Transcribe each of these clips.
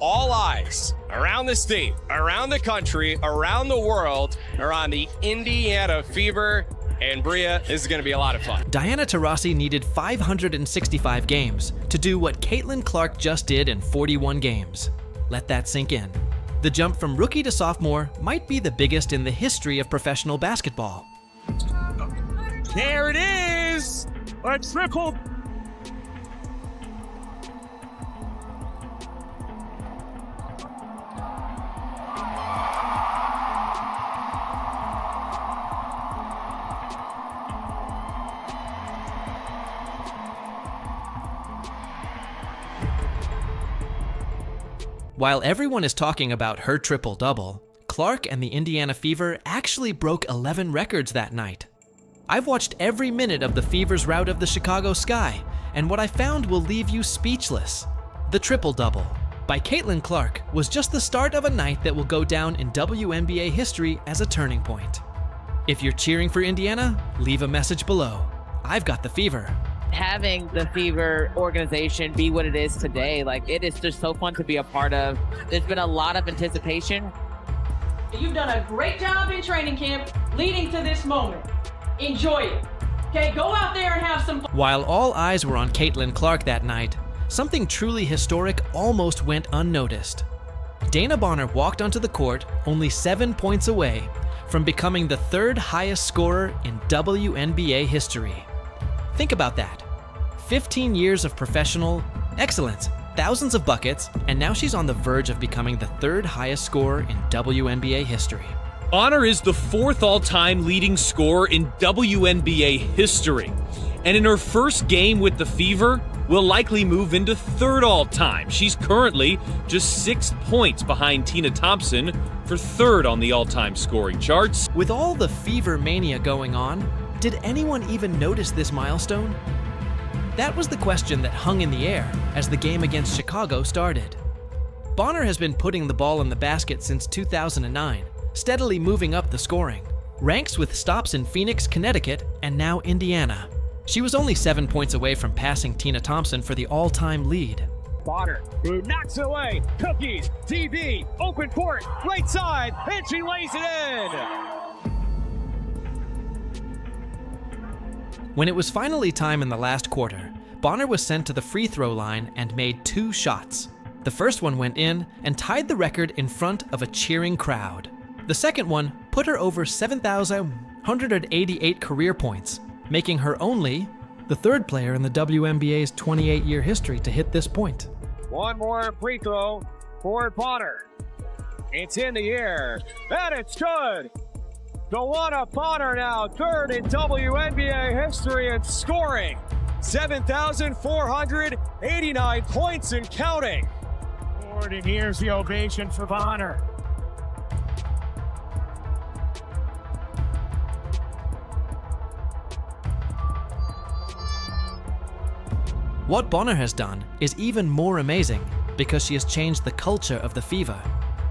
all eyes around the state, around the country, around the world are on the Indiana Fever. And Bria, this is going to be a lot of fun. Diana Taurasi needed 565 games to do what Caitlin Clark just did in 41 games. Let that sink in. The jump from rookie to sophomore might be the biggest in the history of professional basketball. There it is! A triple. While everyone is talking about her triple-double, Clark and the Indiana Fever actually broke 11 records that night. I've watched every minute of the Fever's rout of the Chicago Sky, and what I found will leave you speechless. The triple-double by Caitlin Clark was just the start of a night that will go down in WNBA history as a turning point. If you're cheering for Indiana, leave a message below. I've got the Fever. Having the Fever organization be what it is today, like, it is just so fun to be a part of. There's been a lot of anticipation. You've done a great job in training camp leading to this moment. Enjoy it. Okay, go out there and have some fun. While all eyes were on Caitlin Clark that night, something truly historic almost went unnoticed. Dana Bonner walked onto the court only 7 points away from becoming the third highest scorer in WNBA history. Think about that. 15 years of professional excellence, thousands of buckets, and now she's on the verge of becoming the third highest scorer in WNBA history. Bonner is the fourth all-time leading scorer in WNBA history, and in her first game with the Fever, will likely move into third all-time. She's currently just 6 points behind Tina Thompson for third on the all-time scoring charts. With all the Fever mania going on, did anyone even notice this milestone? That was the question that hung in the air as the game against Chicago started. Bonner has been putting the ball in the basket since 2009, steadily moving up the scoring. Ranks with stops in Phoenix, Connecticut, and now Indiana. She was only 7 points away from passing Tina Thompson for the all-time lead. Bonner, who knocks it away. Cookies, DB, open court, right side, and she lays it in. When it was finally time in the last quarter, Bonner was sent to the free throw line and made 2 shots. The first one went in and tied the record in front of a cheering crowd. The second one put her over 7,188 career points, making her only the third player in the WNBA's 28-year history to hit this point. One more free throw for Bonner. It's in the air, and it's good. Diana Bonner now third in WNBA history in scoring. 7,489 points and counting. And here's the ovation for Bonner. What Bonner has done is even more amazing because she has changed the culture of the Fever.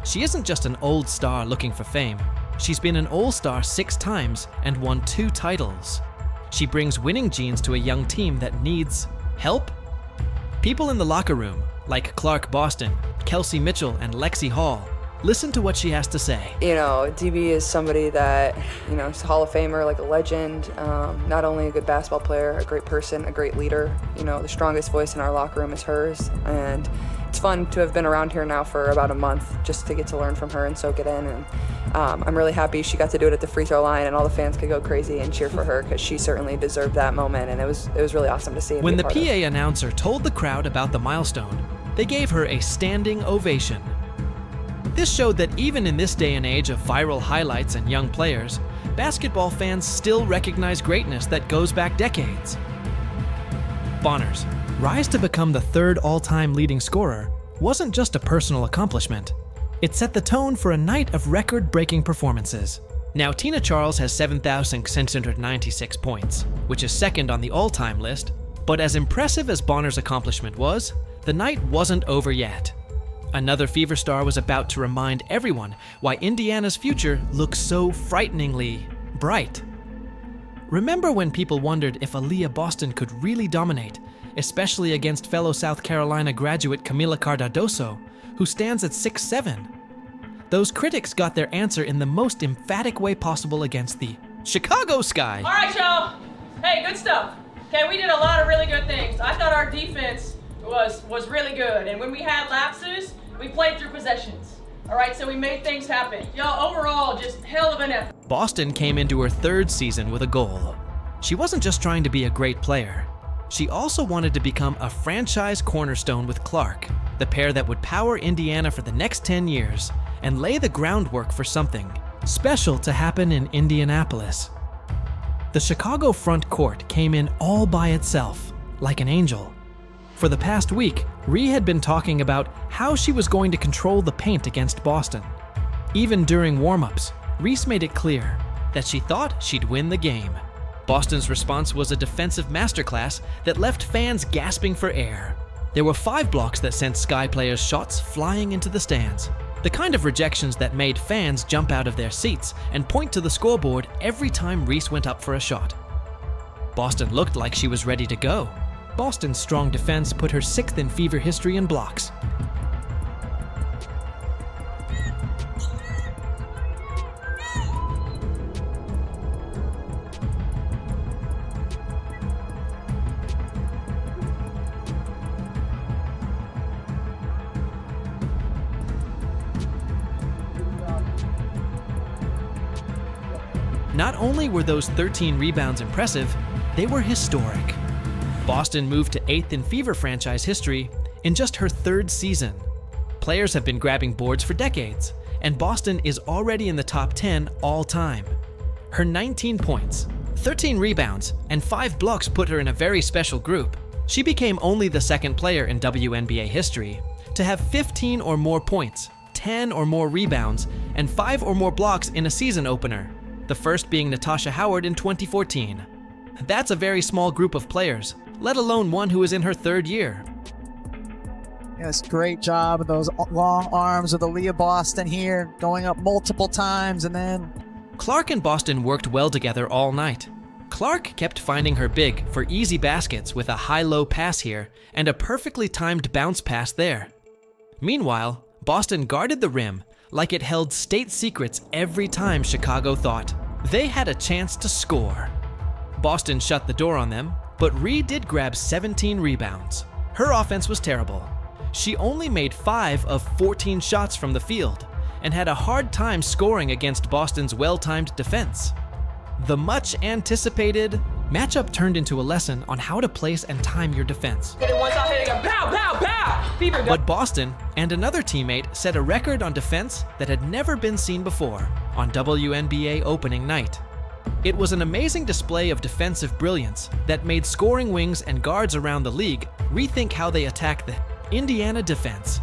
She isn't just an old star looking for fame. She's been an all-star 6 times and won 2 titles. She brings winning genes to a young team that needs help. People in the locker room, like Clark Boston, Kelsey Mitchell, and Lexi Hall, listen to what she has to say. You know, DB is somebody that, you know, she's a Hall of Famer, like a legend, not only a good basketball player, a great person, a great leader. You know, the strongest voice in our locker room is hers, and it's fun to have been around here now for about a month just to get to learn from her and soak it in. And I'm really happy she got to do it at the free throw line and all the fans could go crazy and cheer for her because she certainly deserved that moment, and it was really awesome to see. When the PA announcer told the crowd about the milestone, they gave her a standing ovation. This showed that even in this day and age of viral highlights and young players, basketball fans still recognize greatness that goes back decades. Bonner's rise to become the third all-time leading scorer wasn't just a personal accomplishment. It set the tone for a night of record-breaking performances. Now Tina Charles has 7,696 points, which is second on the all-time list, but as impressive as Bonner's accomplishment was, the night wasn't over yet. Another Fever star was about to remind everyone why Indiana's future looks so frighteningly bright. Remember when people wondered if Aaliyah Boston could really dominate, especially against fellow South Carolina graduate Camila Cardoso, who stands at 6'7". Those critics got their answer in the most emphatic way possible against the Chicago Sky. All right, y'all. Hey, good stuff. Okay, we did a lot of really good things. I thought our defense was really good, and when we had lapses, we played through possessions. All right, so we made things happen. Y'all, overall, just hell of an effort. Boston came into her third season with a goal. She wasn't just trying to be a great player. She also wanted to become a franchise cornerstone with Clark, the pair that would power Indiana for the next 10 years and lay the groundwork for something special to happen in Indianapolis. The Chicago front court came in all by itself, like an angel. For the past week, Ree had been talking about how she was going to control the paint against Boston. Even during warm-ups, Reese made it clear that she thought she'd win the game. Boston's response was a defensive masterclass that left fans gasping for air. There were 5 blocks that sent Sky players' shots flying into the stands. The kind of rejections that made fans jump out of their seats and point to the scoreboard every time Reese went up for a shot. Boston looked like she was ready to go. Boston's strong defense put her 6th in Fever history in blocks. Not only were those 13 rebounds impressive, they were historic. Boston moved to 8th in Fever franchise history in just her 3rd season. Players have been grabbing boards for decades, and Boston is already in the top 10 all time. Her 19 points, 13 rebounds, and 5 blocks put her in a very special group. She became only the 2nd player in WNBA history to have 15 or more points, 10 or more rebounds, and 5 or more blocks in a season opener, the first being Natasha Howard in 2014. That's a very small group of players, let alone one who is in her 3rd year. Yes, great job of those long arms of the Leah Boston here, going up multiple times and then... Clark and Boston worked well together all night. Clark kept finding her big for easy baskets with a high-low pass here and a perfectly timed bounce pass there. Meanwhile, Boston guarded the rim like it held state secrets every time Chicago thought they had a chance to score. Boston shut the door on them, but Ree did grab 17 rebounds. Her offense was terrible. She only made 5 of 14 shots from the field and had a hard time scoring against Boston's well-timed defense. The much-anticipated matchup turned into a lesson on how to place and time your defense. But Boston and another teammate set a record on defense that had never been seen before on WNBA opening night. It was an amazing display of defensive brilliance that made scoring wings and guards around the league rethink how they attack the Indiana defense.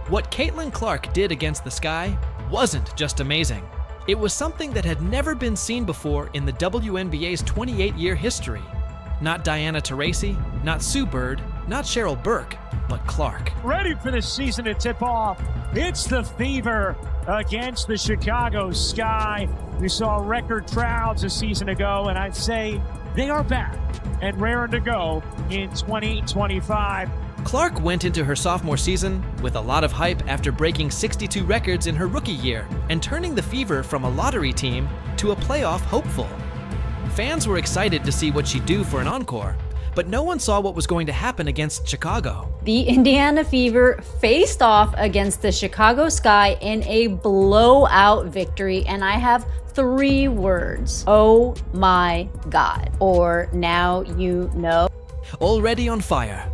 What Caitlin Clark did against the Sky wasn't just amazing. It was something that had never been seen before in the WNBA's 28-year history. Not Diana Taurasi, not Sue Bird, not Cheryl Burke, but Clark. Ready for the season to tip off. It's the Fever against the Chicago Sky. We saw record crowds a season ago, and I'd say they are back and raring to go in 2025. Clark went into her sophomore season with a lot of hype after breaking 62 records in her rookie year and turning the Fever from a lottery team to a playoff hopeful. Fans were excited to see what she'd do for an encore, but no one saw what was going to happen against Chicago. The Indiana Fever faced off against the Chicago Sky in a blowout victory, and I have 3 words. Oh my God. Or now you know. Already on fire.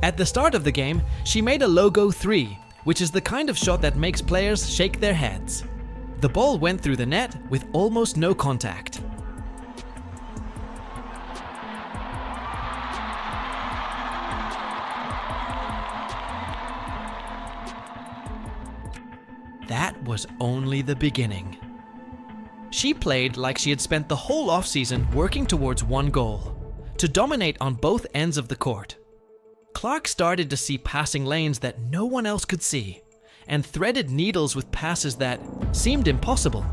At the start of the game, she made a logo 3, which is the kind of shot that makes players shake their heads. The ball went through the net with almost no contact. That was only the beginning. She played like she had spent the whole offseason working towards one goal: to dominate on both ends of the court. Clark started to see passing lanes that no one else could see, and threaded needles with passes that seemed impossible.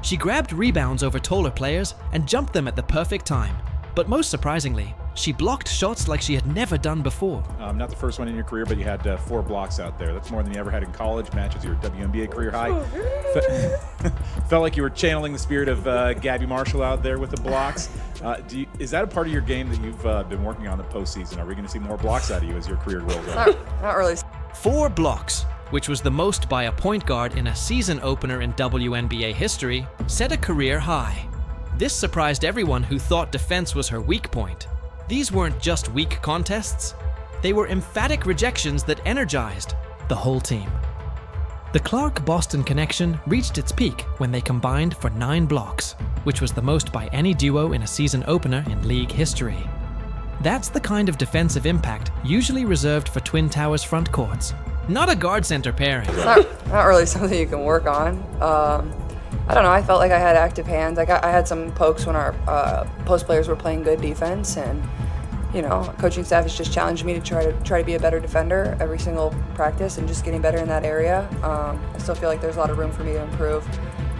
She grabbed rebounds over taller players and jumped them at the perfect time, but most surprisingly, She blocked shots like she had never done before. Not the first one in your career, but you had 4 blocks out there. That's more than you ever had in college. Matches your WNBA career high. Felt like you were channeling the spirit of Gabby Marshall out there with the blocks. Is that a part of your game that you've been working on the postseason? Are we going to see more blocks out of you as your career rolls on? Not really. 4 blocks, which was the most by a point guard in a season opener in WNBA history, set a career high. This surprised everyone who thought defense was her weak point. These weren't just weak contests, they were emphatic rejections that energized the whole team. The Clark-Boston connection reached its peak when they combined for 9 blocks, which was the most by any duo in a season opener in league history. That's the kind of defensive impact usually reserved for Twin Towers front courts, not a guard-center pairing. It's not really something you can work on. I don't know, I felt like I had active hands. I had some pokes when our post players were playing good defense, and coaching staff has just challenged me to try to be a better defender every single practice and just getting better in that area. I still feel like there's a lot of room for me to improve.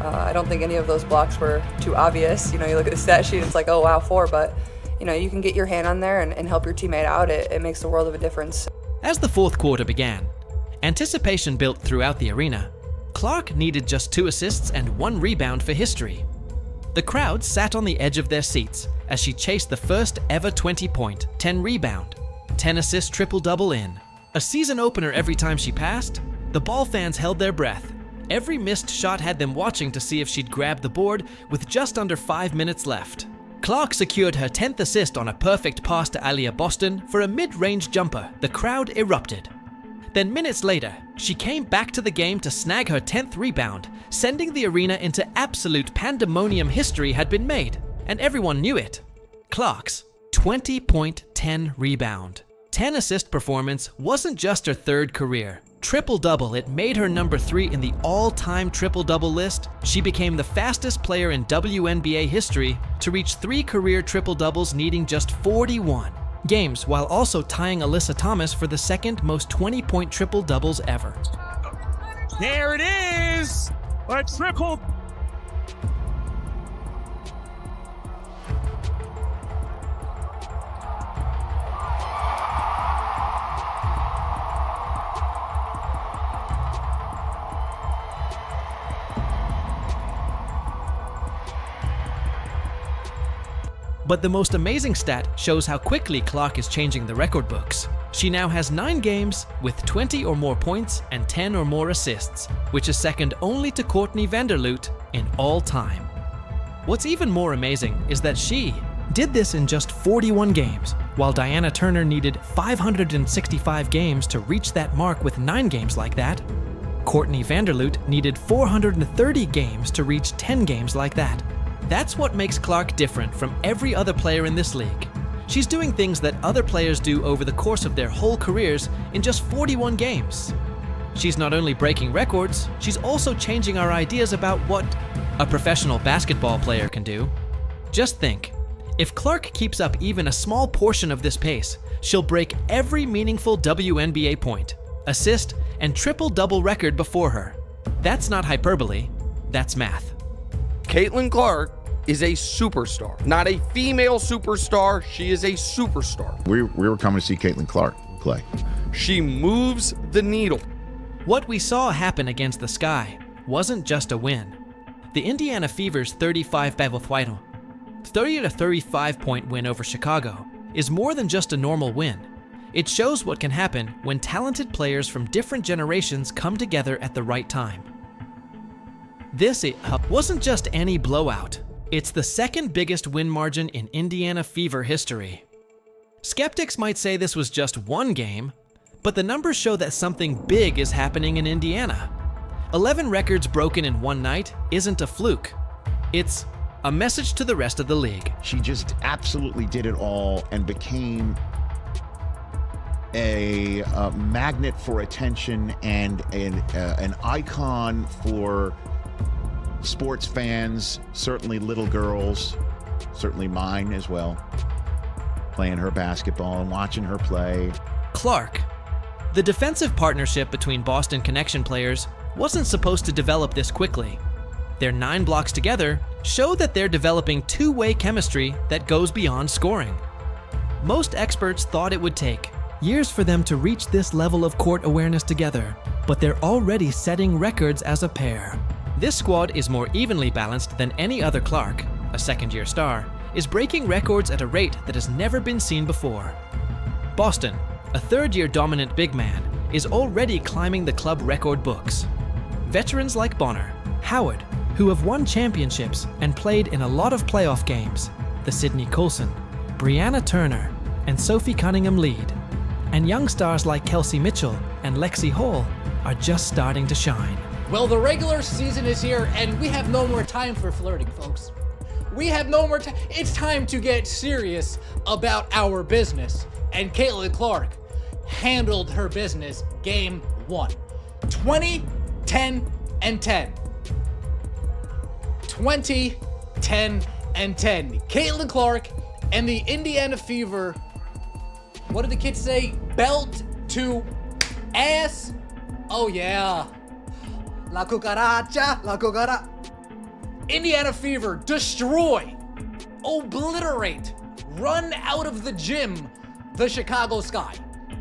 I don't think any of those blocks were too obvious. You look at the stat sheet, it's like, oh wow, 4, but you can get your hand on there and help your teammate out. It makes the world of a difference. As the fourth quarter began, anticipation built throughout the arena. Clark needed just 2 assists and 1 rebound for history. The crowd sat on the edge of their seats as she chased the first ever 20-point, 10-rebound, 10-assist triple-double in. A season opener every time she passed, the ball fans held their breath. Every missed shot had them watching to see if she'd grab the board with just under 5 minutes left. Clark secured her 10th assist on a perfect pass to Aliyah Boston for a mid-range jumper. The crowd erupted. Then minutes later, she came back to the game to snag her 10th rebound, sending the arena into absolute pandemonium. History had been made, and everyone knew it. Clark's 20-point, 10 rebound, 10 assist performance wasn't just her 3rd career. Triple-double, it made her number 3 in the all-time triple-double list. She became the fastest player in WNBA history to reach 3 career triple-doubles, needing just 41 games, while also tying Alyssa Thomas for the 2nd most 20-point triple-doubles ever. There it is! A triple. But the most amazing stat shows how quickly Clark is changing the record books. She now has 9 games with 20 or more points and 10 or more assists, which is second only to Courtney Vanderloot in all time. What's even more amazing is that she did this in just 41 games, while Diana Turner needed 565 games to reach that mark with 9 games like that. Courtney Vanderloot needed 430 games to reach 10 games like that. That's what makes Clark different from every other player in this league. She's doing things that other players do over the course of their whole careers in just 41 games. She's not only breaking records, she's also changing our ideas about what a professional basketball player can do. Just think, if Clark keeps up even a small portion of this pace, she'll break every meaningful WNBA point, assist, and triple-double record before her. That's not hyperbole, that's math. Caitlin Clark is a superstar, not a female superstar. She is a superstar. We were coming to see Caitlin Clark play. She moves the needle. What we saw happen against the Sky wasn't just a win. The Indiana Fever's 30-35 point win over Chicago is more than just a normal win. It shows what can happen when talented players from different generations come together at the right time. This wasn't just any blowout. It's the 2nd biggest win margin in Indiana Fever history. Skeptics might say this was just one game, but the numbers show that something big is happening in Indiana. 11 records broken in one night isn't a fluke. It's a message to the rest of the league. She just absolutely did it all and became a magnet for attention and an icon for sports fans, certainly little girls, certainly mine as well, playing her basketball and watching her play. Clark. The defensive partnership between Boston Connection players wasn't supposed to develop this quickly. Their 9 blocks together show that they're developing two-way chemistry that goes beyond scoring. Most experts thought it would take years for them to reach this level of court awareness together, but they're already setting records as a pair. This squad is more evenly balanced than any other. Clark, a second-year star, is breaking records at a rate that has never been seen before. Boston, a third-year dominant big man, is already climbing the club record books. Veterans like Bonner, Howard, who have won championships and played in a lot of playoff games, the Sydney Coulson, Brianna Turner, and Sophie Cunningham lead. And young stars like Kelsey Mitchell and Lexi Hall are just starting to shine. Well, the regular season is here, and we have no more time for flirting, folks. We have no more time. It's time to get serious about our business. And Caitlin Clark handled her business game 1. 20, 10, and 10. 20, 10, and 10. Caitlin Clark and the Indiana Fever, what did the kids say? Belt to ass. Oh yeah. La cucaracha, la cucaracha. Indiana Fever destroy, obliterate, run out of the gym the Chicago Sky.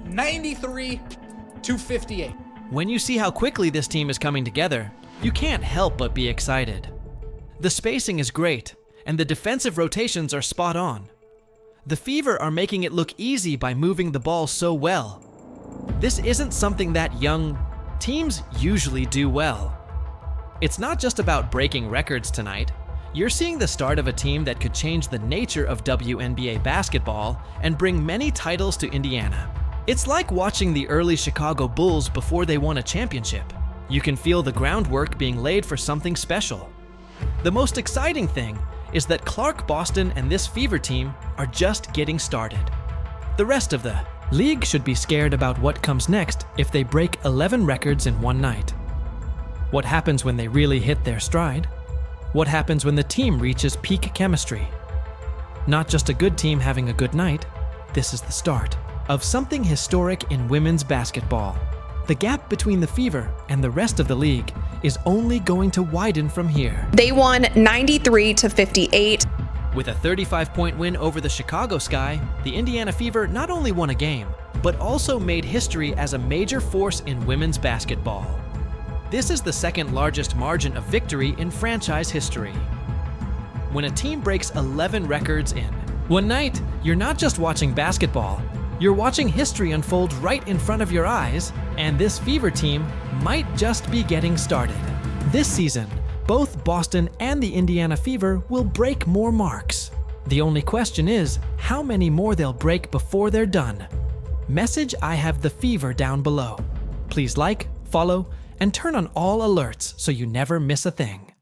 93-58. When you see how quickly this team is coming together, you can't help but be excited. The spacing is great, and the defensive rotations are spot on. The Fever are making it look easy by moving the ball so well. This isn't something that young teams usually do well. It's not just about breaking records tonight. You're seeing the start of a team that could change the nature of WNBA basketball and bring many titles to Indiana. It's like watching the early Chicago Bulls before they won a championship. You can feel the groundwork being laid for something special. The most exciting thing is that Clark Boston and this Fever team are just getting started. The rest of the league should be scared about what comes next if they break 11 records in one night. What happens when they really hit their stride? What happens when the team reaches peak chemistry? Not just a good team having a good night, this is the start of something historic in women's basketball. The gap between the Fever and the rest of the league is only going to widen from here. They won 93-58. With a 35-point win over the Chicago Sky, the Indiana Fever not only won a game, but also made history as a major force in women's basketball. This is the second largest margin of victory in franchise history. When a team breaks 11 records in one night, you're not just watching basketball, you're watching history unfold right in front of your eyes, and this Fever team might just be getting started. This season, both Boston and the Indiana Fever will break more marks. The only question is how many more they'll break before they're done. Message I have the Fever down below. Please like, follow, and turn on all alerts so you never miss a thing.